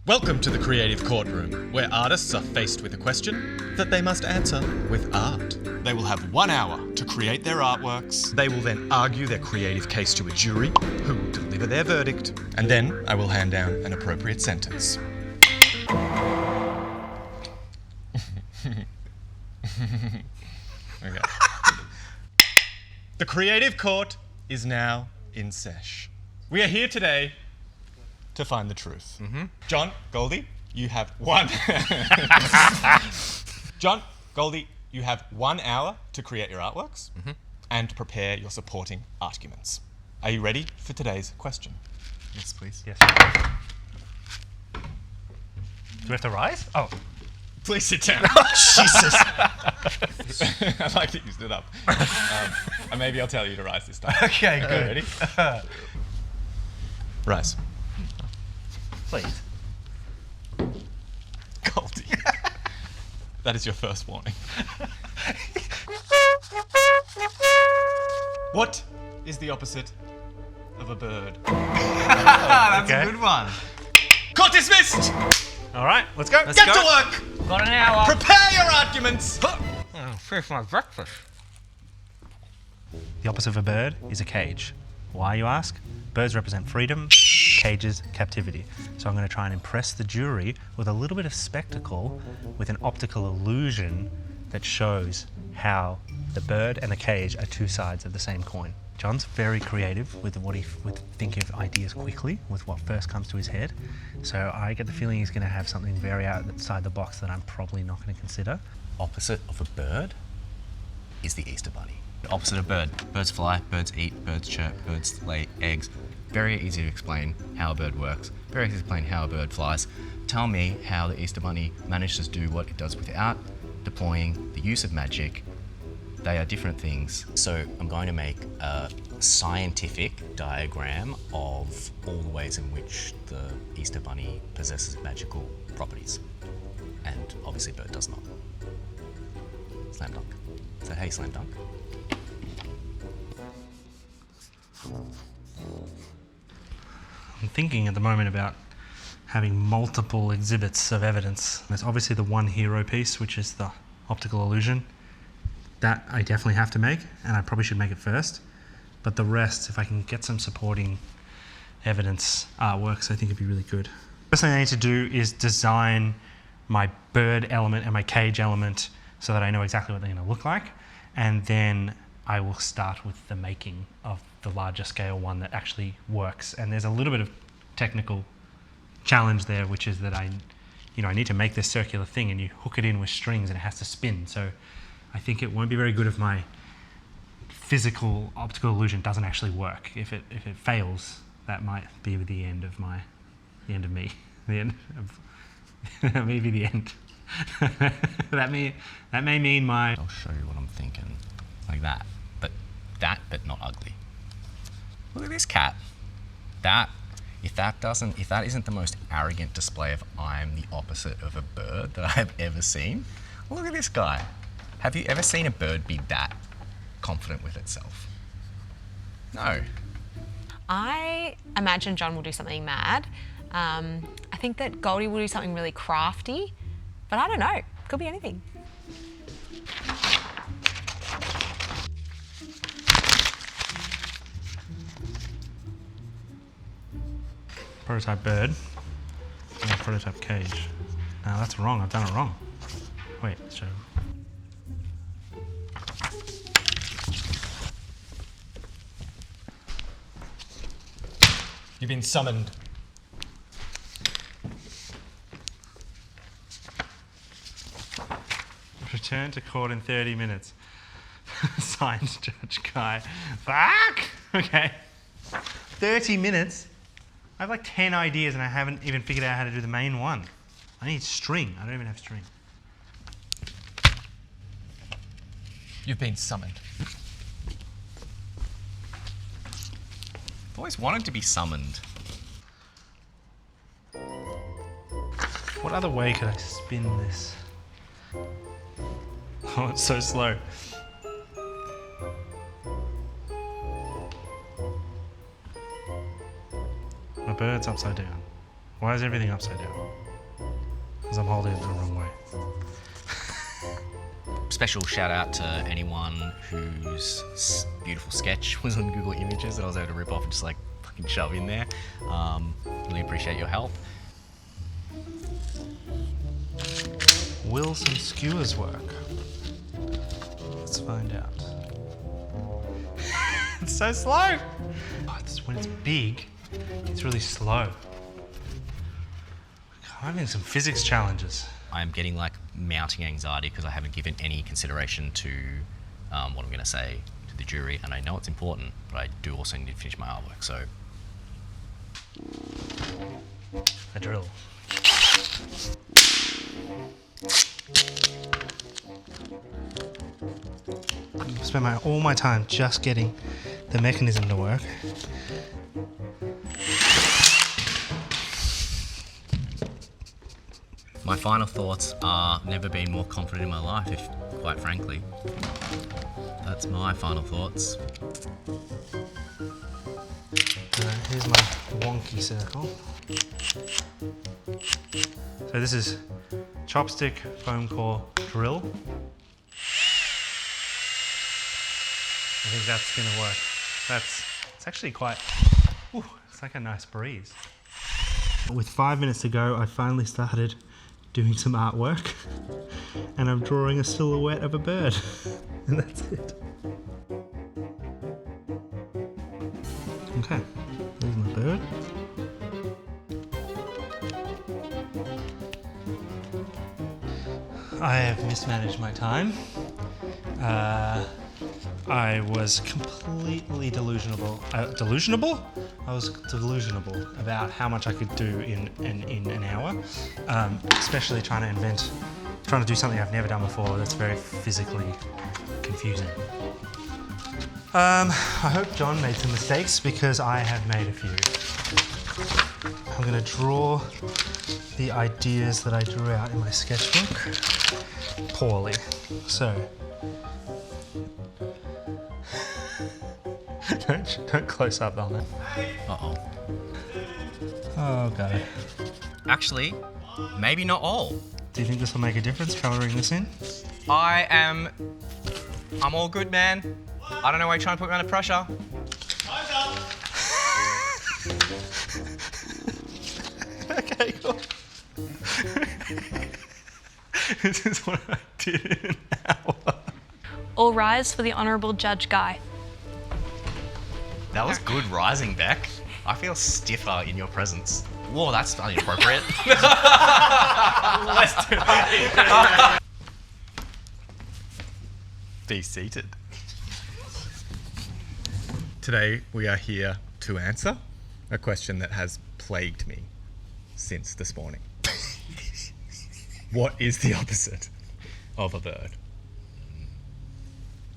Welcome to the creative courtroom, where artists are faced with a question that they must answer with art. They will have 1 hour to create their artworks. They will then argue their creative case to a jury, who will deliver their verdict. And then I will hand down an appropriate sentence. Okay. The creative court is now in sesh. We are here today to find the truth. John, Goldy, you have John, Goldy, you have 1 hour to create your artworks and prepare your supporting arguments. Are you ready for today's question? Yes, please. Yes. Do we have to rise? Oh. Please sit down. Jesus. I like that you stood up. And maybe I'll tell you to rise this time. Okay, good. Ready? Rise. Please. Goldy. That is your first warning. What is the opposite of a bird? That's Okay. a good one. Court dismissed! All right, let's go. Get to work! Got an hour. Prepare your arguments! Finish my breakfast. The opposite of a bird is a cage. Why, you ask? Birds represent freedom, cages, captivity. So I'm going to try and impress the jury with a little bit of spectacle with an optical illusion that shows how the bird and the cage are two sides of the same coin. John's very creative with thinking of ideas quickly, with what first comes to his head. So I get the feeling he's going to have something very outside the box that I'm probably not going to consider. Opposite of a bird is the Easter Bunny. Opposite of bird. Birds fly, birds eat, birds chirp, birds lay eggs. Very easy to explain how a bird works. Very easy to explain how a bird flies. Tell me how the Easter Bunny manages to do what it does without deploying the use of magic. They are different things. So I'm going to make a scientific diagram of all the ways in which the Easter Bunny possesses magical properties. And obviously bird does not. Slam dunk. Is that how you slam dunk? I'm thinking at the moment about having multiple exhibits of evidence. There's obviously the one hero piece, which is the optical illusion. That I definitely have to make, and I probably should make it first. But the rest, if I can get some supporting evidence artworks, I think it'd be really good. First thing I need to do is design my bird element and my cage element so that I know exactly what they're going to look like. And then I will start with the making of the larger scale one that actually works. And there's a little bit of technical challenge there, which is that I need to make this circular thing, and you hook it in with strings and it has to spin. So I think it won't be very good if my physical optical illusion doesn't actually work. If it fails, that might be the end of me. Maybe the end. that may mean my. I'll show you what I'm thinking. Like that. But not ugly. Look at this cat. If that isn't the most arrogant display of I'm the opposite of a bird that I have ever seen, look at this guy. Have you ever seen a bird be that confident with itself? No. I imagine John will do something mad. I think that Goldy will do something really crafty, but I don't know. Could be anything. Prototype bird and a prototype cage. No, that's wrong. I've done it wrong. Wait, so. You've been summoned. Return to court in 30 minutes. Signed, Judge Kai. Fuck! Okay. 30 minutes? I have like 10 ideas and I haven't even figured out how to do the main one. I need string. I don't even have string. You've been summoned. I've always wanted to be summoned. What other way could I spin this? Oh, it's so slow. My bird's upside down. Why is everything upside down? Because I'm holding it the wrong way. Special shout out to anyone whose beautiful sketch was on Google Images that I was able to rip off and just like fucking shove in there. Really appreciate your help. Will some skewers work? Let's find out. It's so slow. Oh, when it's big, it's really slow. I'm having some physics challenges. I'm getting like mounting anxiety because I haven't given any consideration to what I'm going to say to the jury, and I know it's important, but I do also need to finish my artwork. So, A drill. I spend all my time just getting the mechanism to work. my final thoughts are never been more confident in my life, if quite frankly. That's my final thoughts. Here's my wonky circle. So this is chopstick foam core drill. I think that's gonna work. It's actually quite, it's like a nice breeze. With 5 minutes to go, I finally started doing some artwork and I'm drawing a silhouette of a bird and that's it. Okay, there's my bird. I have mismanaged my time. I was completely delusional. I was delusional about how much I could do in an hour, especially trying to do something I've never done before. That's very physically confusing. I hope John made some mistakes because I have made a few. I'm going to draw the ideas that I drew out in my sketchbook poorly. So, don't close up on it. Uh-oh. Oh, God. Actually, maybe not all. Do you think this will make a difference, colouring this in? I'm all good, man. I don't know why you're trying to put me under pressure. Okay, cool. This is what I did in an hour. All rise for the Honourable Judge Guy. That was good rising, Beck. I feel stiffer in your presence. Whoa, that's inappropriate. Let's do it. Be seated. Today we are here to answer a question that has plagued me since this morning. What is the opposite of a bird?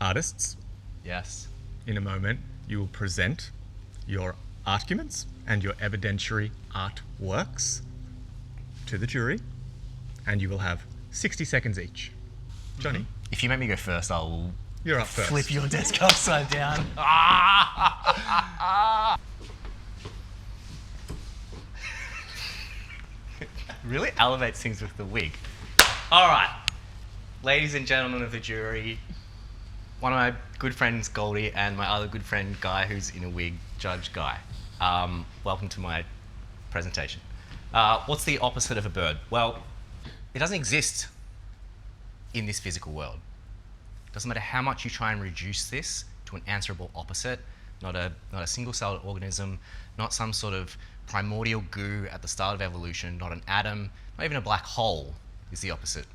Artists, Yes. in a moment you will present your artguments and your evidentiary artworks to the jury, and you will have 60 seconds each. Johnny, If you make me go first, I'll you're up first. flip your desk upside down. Really elevates things with the wig. All right, ladies and gentlemen of the jury, one of my good friends, Goldy, and my other good friend, Guy, who's in a wig, Judge Guy. Welcome to my presentation. What's the opposite of a bird? Well, it doesn't exist in this physical world. Doesn't matter how much you try and reduce this to an answerable opposite, not a single-celled organism, not some sort of primordial goo at the start of evolution, not an atom, not even a black hole is the opposite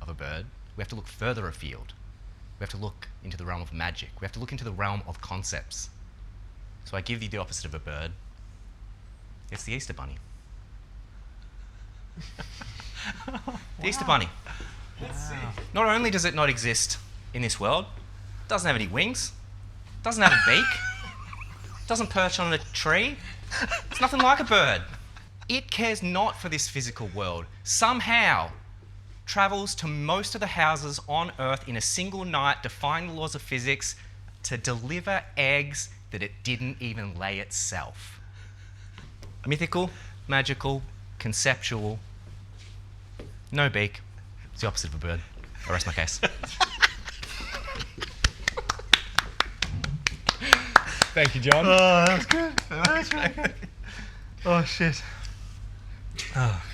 of a bird. We have to look further afield. We have to look into the realm of magic. We have to look into the realm of concepts. So I give you the opposite of a bird. It's the Easter Bunny. The Easter Bunny. Not only does it not exist in this world, it doesn't have any wings, doesn't have a beak, doesn't perch on a tree. It's nothing like a bird. It cares not for this physical world. Somehow travels to most of the houses on Earth in a single night, defying the laws of physics, to deliver eggs that it didn't even lay itself. Mythical, magical, conceptual, no beak. It's the opposite of a bird. I rest my case. Thank you, John. Oh, that was good. That was really good. Oh, shit.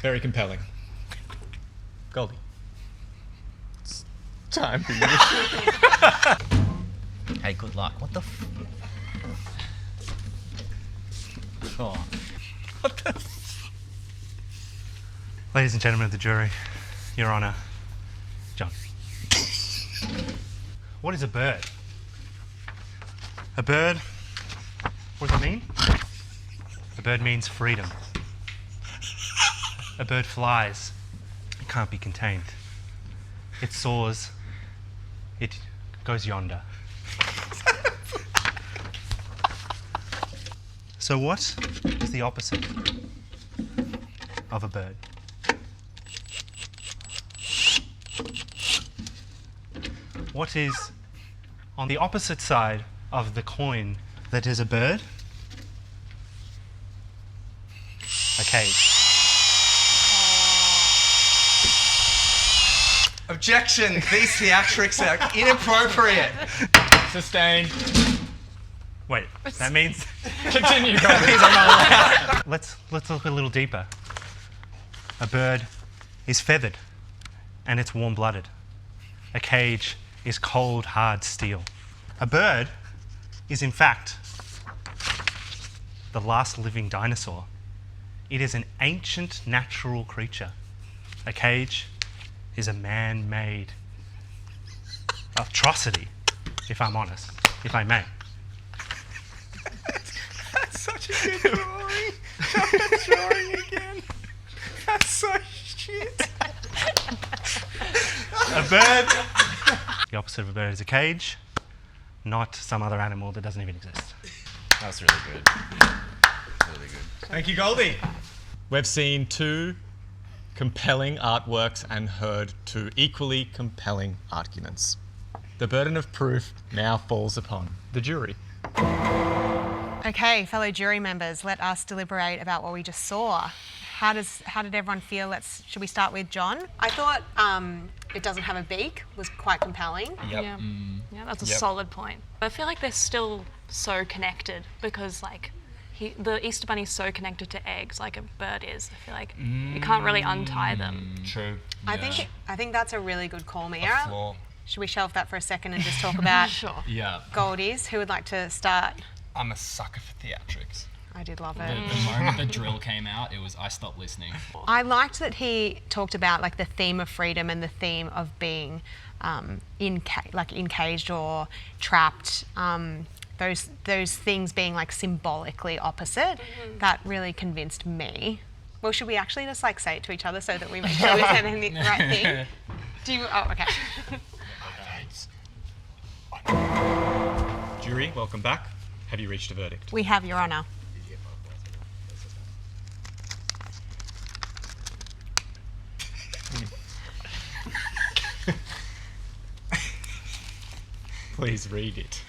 Very compelling. Goldy. It's time for you to Hey, good luck. What the Oh. Ladies and gentlemen of the jury, Your Honour, John. What is a bird? A bird, what does it mean? A bird means freedom. A bird flies. It can't be contained. It soars. It goes yonder. So what is the opposite of a bird? What is on the opposite side of the coin that is a bird? A cage. Objection! These theatrics are inappropriate. Sustained. Wait, that means Continue, Goldy. let's look a little deeper. A bird is feathered and it's warm-blooded. A cage is cold, hard steel. A bird is in fact the last living dinosaur. It is an ancient natural creature. A cage is a man-made atrocity, if I'm honest, if I may. That's such a good drawing. That drawing again. That's so shit. A bird, the opposite of a bird is a cage, not some other animal that doesn't even exist. That was really good. Really good. Thank you, Goldy. We've seen two compelling artworks and heard two equally compelling arguments. The burden of proof now falls upon the jury. Okay, fellow jury members, let us deliberate about what we just saw. How did everyone feel? Should we start with John? I thought it doesn't have a beak was quite compelling. Yep. Yeah. Yeah, that's a Yep. solid point. I feel like they're still so connected because like the Easter Bunny's so connected to eggs like a bird is. I feel like you can't really untie them. True. I think that's a really good call, Mira. Floor. Should we shelve that for a second and just talk about Sure. Yeah. Goldies? Who would like to start? I'm a sucker for theatrics. I did love The it. moment the drill came out, I stopped listening. I liked that he talked about like the theme of freedom and the theme of being encaged or trapped. Those things being like symbolically opposite. That really convinced me. Well, should we actually just like say it to each other so that we make sure we're saying the right thing? Do you? Oh, okay. Jury, welcome back. Have you reached a verdict? We have, Your Honour. Please read it.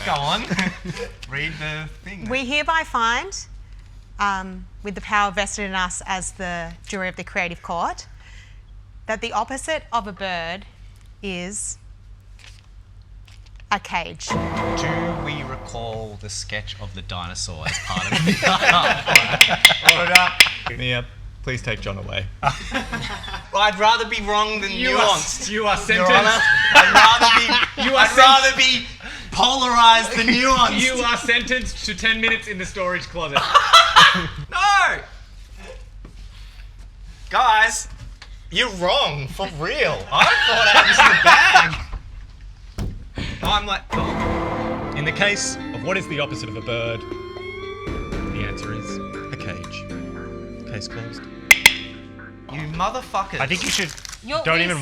Go on. Read the thing. We hereby find, with the power vested in us as the jury of the creative court, that the opposite of a bird is a cage. Do we recall the sketch of the dinosaur as part of the Hold it up. Mia, please take John away. I'd rather be wrong than nuanced. You are Your sentenced. Honour, I'd rather be polarised than nuanced. You are sentenced to 10 minutes in the storage closet. No! Guys, you're wrong, for real. I thought I had this in the bag. I'm like, oh. In the case of what is the opposite of a bird, the answer is a cage. Case closed. You motherfuckers. I think you should You're- don't we even